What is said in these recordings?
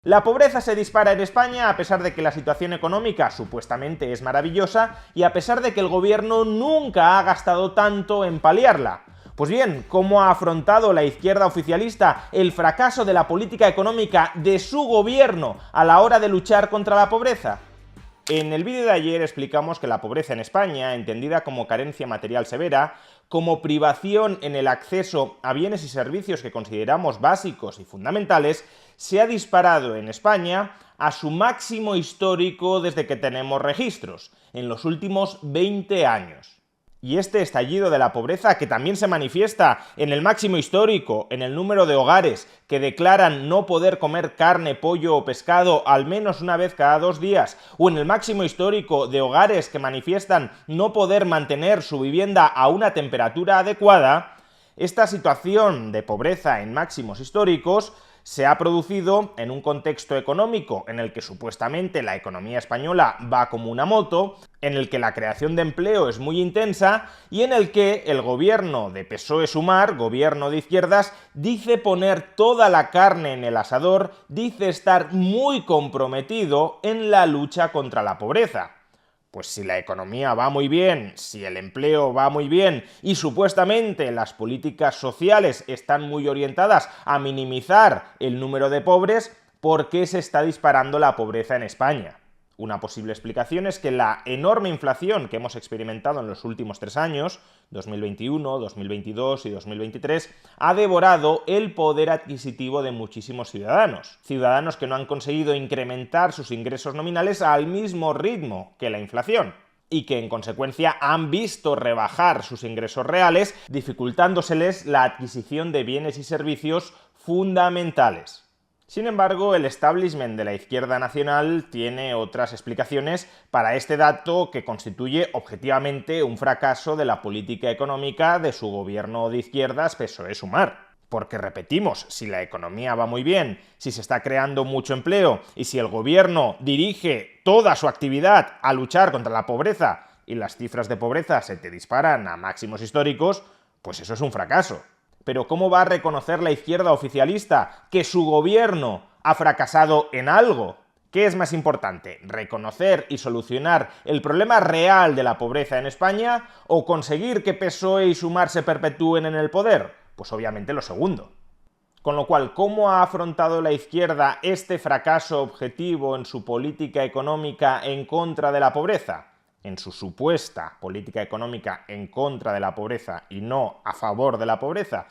La pobreza se dispara en España a pesar de que la situación económica supuestamente es maravillosa y a pesar de que el gobierno nunca ha gastado tanto en paliarla. Pues bien, ¿cómo ha afrontado la izquierda oficialista el fracaso de la política económica de su gobierno a la hora de luchar contra la pobreza? En el vídeo de ayer explicamos que la pobreza en España, entendida como carencia material severa, como privación en el acceso a bienes y servicios que consideramos básicos y fundamentales, se ha disparado en España a su máximo histórico desde que tenemos registros, en los últimos 20 años. Y este estallido de la pobreza, que también se manifiesta en el máximo histórico, en el número de hogares que declaran no poder comer carne, pollo o pescado al menos una vez cada 2 días, o en el máximo histórico de hogares que manifiestan no poder mantener su vivienda a una temperatura adecuada, esta situación de pobreza en máximos históricos se ha producido en un contexto económico en el que supuestamente la economía española va como una moto, en el que la creación de empleo es muy intensa y en el que el gobierno de PSOE-Sumar, gobierno de izquierdas, dice poner toda la carne en el asador, dice estar muy comprometido en la lucha contra la pobreza. Pues si la economía va muy bien, si el empleo va muy bien y supuestamente las políticas sociales están muy orientadas a minimizar el número de pobres, ¿por qué se está disparando la pobreza en España? Una posible explicación es que la enorme inflación que hemos experimentado en los últimos 3 años, 2021, 2022 y 2023, ha devorado el poder adquisitivo de muchísimos ciudadanos. Ciudadanos que no han conseguido incrementar sus ingresos nominales al mismo ritmo que la inflación y que en consecuencia han visto rebajar sus ingresos reales, dificultándoseles la adquisición de bienes y servicios fundamentales. Sin embargo, el establishment de la izquierda nacional tiene otras explicaciones para este dato que constituye objetivamente un fracaso de la política económica de su gobierno de izquierdas PSOE-Sumar. Porque repetimos, si la economía va muy bien, si se está creando mucho empleo y si el gobierno dirige toda su actividad a luchar contra la pobreza y las cifras de pobreza se te disparan a máximos históricos, pues eso es un fracaso. Pero ¿cómo va a reconocer la izquierda oficialista que su gobierno ha fracasado en algo? ¿Qué es más importante? ¿Reconocer y solucionar el problema real de la pobreza en España o conseguir que PSOE y Sumar se perpetúen en el poder? Pues obviamente lo segundo. Con lo cual, ¿cómo ha afrontado la izquierda este fracaso objetivo en su política económica en contra de la pobreza? En su supuesta política económica en contra de la pobreza y no a favor de la pobreza,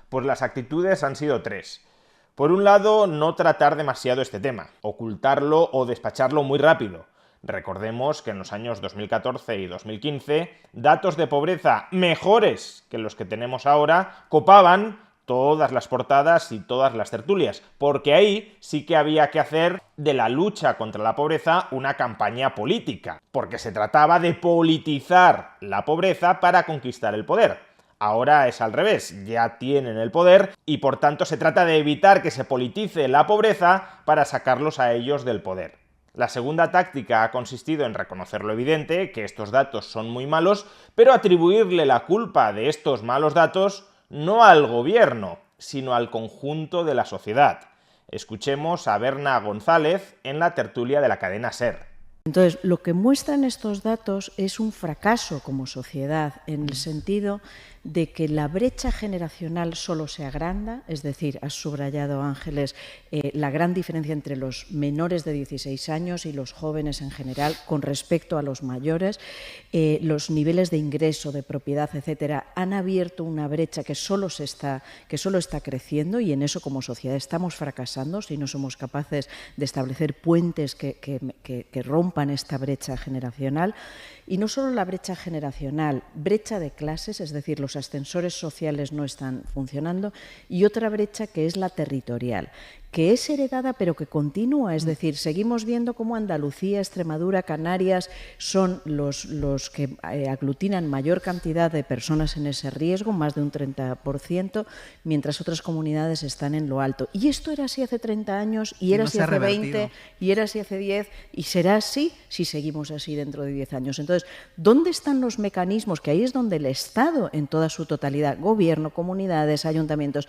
pues las actitudes han sido 3. Por un lado, no tratar demasiado este tema, ocultarlo o despacharlo muy rápido. Recordemos que en los años 2014 y 2015, datos de pobreza mejores que los que tenemos ahora copaban todas las portadas y todas las tertulias, porque ahí sí que había que hacer de la lucha contra la pobreza una campaña política, porque se trataba de politizar la pobreza para conquistar el poder. Ahora es al revés, ya tienen el poder y por tanto se trata de evitar que se politice la pobreza para sacarlos a ellos del poder. La segunda táctica ha consistido en reconocer lo evidente, que estos datos son muy malos, pero atribuirle la culpa de estos malos datos no al gobierno, sino al conjunto de la sociedad. Escuchemos a Berna González en la tertulia de la cadena SER. Entonces, lo que muestran estos datos es un fracaso como sociedad, en el sentido de que la brecha generacional solo se agranda, es decir, has subrayado, Ángeles, la gran diferencia entre los menores de 16 años y los jóvenes en general con respecto a los mayores, los niveles de ingreso, de propiedad, etcétera, han abierto una brecha que solo está creciendo y en eso como sociedad estamos fracasando si no somos capaces de establecer puentes que rompan esta brecha generacional. Y no solo la brecha generacional, brecha de clases, es decir, los ascensores sociales no están funcionando, y otra brecha que es la territorial, que es heredada pero que continúa, es decir, seguimos viendo cómo Andalucía, Extremadura, Canarias son los que aglutinan mayor cantidad de personas en ese riesgo, más de un 30%, mientras otras comunidades están en lo alto. Y esto era así hace 30 años, y era así hace 20, y era así hace 10, y será así si seguimos así dentro de 10 años. Entonces, ¿dónde están los mecanismos? Que ahí es donde el Estado, en toda su totalidad, gobierno, comunidades, ayuntamientos,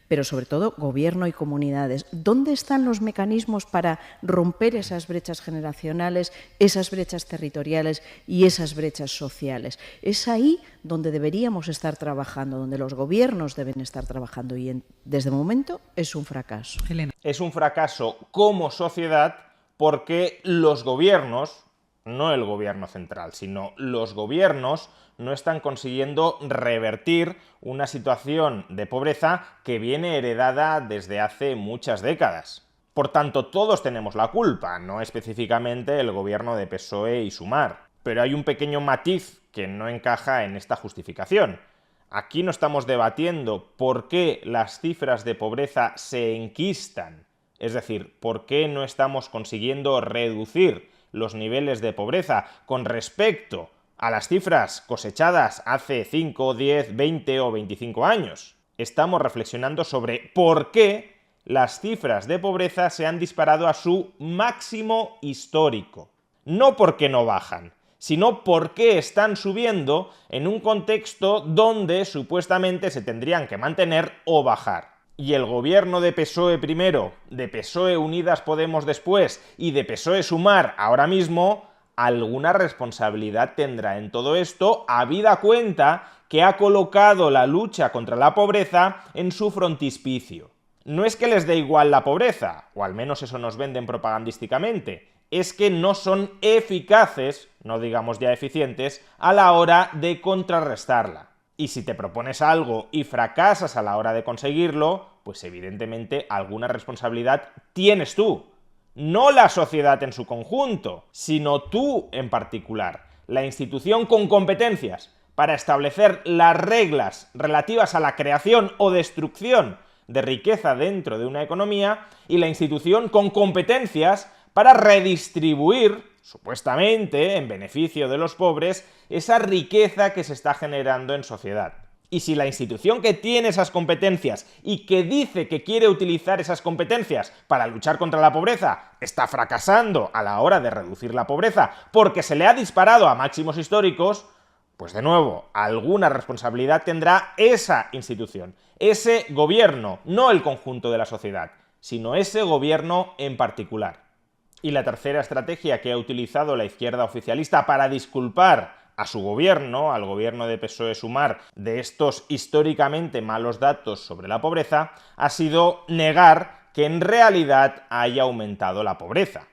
pero sobre todo gobierno y comunidades. ¿Dónde están los mecanismos para romper esas brechas generacionales, esas brechas territoriales y esas brechas sociales? Es ahí donde deberíamos estar trabajando, donde los gobiernos deben estar trabajando y desde el momento es un fracaso. Elena. Es un fracaso como sociedad porque los gobiernos, no el gobierno central, sino los gobiernos no están consiguiendo revertir una situación de pobreza que viene heredada desde hace muchas décadas. Por tanto, todos tenemos la culpa, no específicamente el gobierno de PSOE y Sumar. Pero hay un pequeño matiz que no encaja en esta justificación. Aquí no estamos debatiendo por qué las cifras de pobreza se enquistan, es decir, por qué no estamos consiguiendo reducir los niveles de pobreza con respecto a las cifras cosechadas hace 5, 10, 20 o 25 años. Estamos reflexionando sobre por qué las cifras de pobreza se han disparado a su máximo histórico. No porque no bajan, sino porque están subiendo en un contexto donde supuestamente se tendrían que mantener o bajar. Y el gobierno de PSOE primero, de PSOE Unidas Podemos después y de PSOE Sumar ahora mismo, alguna responsabilidad tendrá en todo esto, habida cuenta que ha colocado la lucha contra la pobreza en su frontispicio. No es que les dé igual la pobreza, o al menos eso nos venden propagandísticamente, es que no son eficaces, no digamos ya eficientes, a la hora de contrarrestarla. Y si te propones algo y fracasas a la hora de conseguirlo, pues evidentemente alguna responsabilidad tienes tú. No la sociedad en su conjunto, sino tú en particular, la institución con competencias para establecer las reglas relativas a la creación o destrucción de riqueza dentro de una economía y la institución con competencias para redistribuir, supuestamente en beneficio de los pobres, esa riqueza que se está generando en sociedad. Y si la institución que tiene esas competencias y que dice que quiere utilizar esas competencias para luchar contra la pobreza está fracasando a la hora de reducir la pobreza porque se le ha disparado a máximos históricos, pues de nuevo, alguna responsabilidad tendrá esa institución, ese gobierno, no el conjunto de la sociedad, sino ese gobierno en particular. Y la tercera estrategia que ha utilizado la izquierda oficialista para disculpar a su gobierno, al gobierno de PSOE-Sumar, de estos históricamente malos datos sobre la pobreza, ha sido negar que en realidad haya aumentado la pobreza.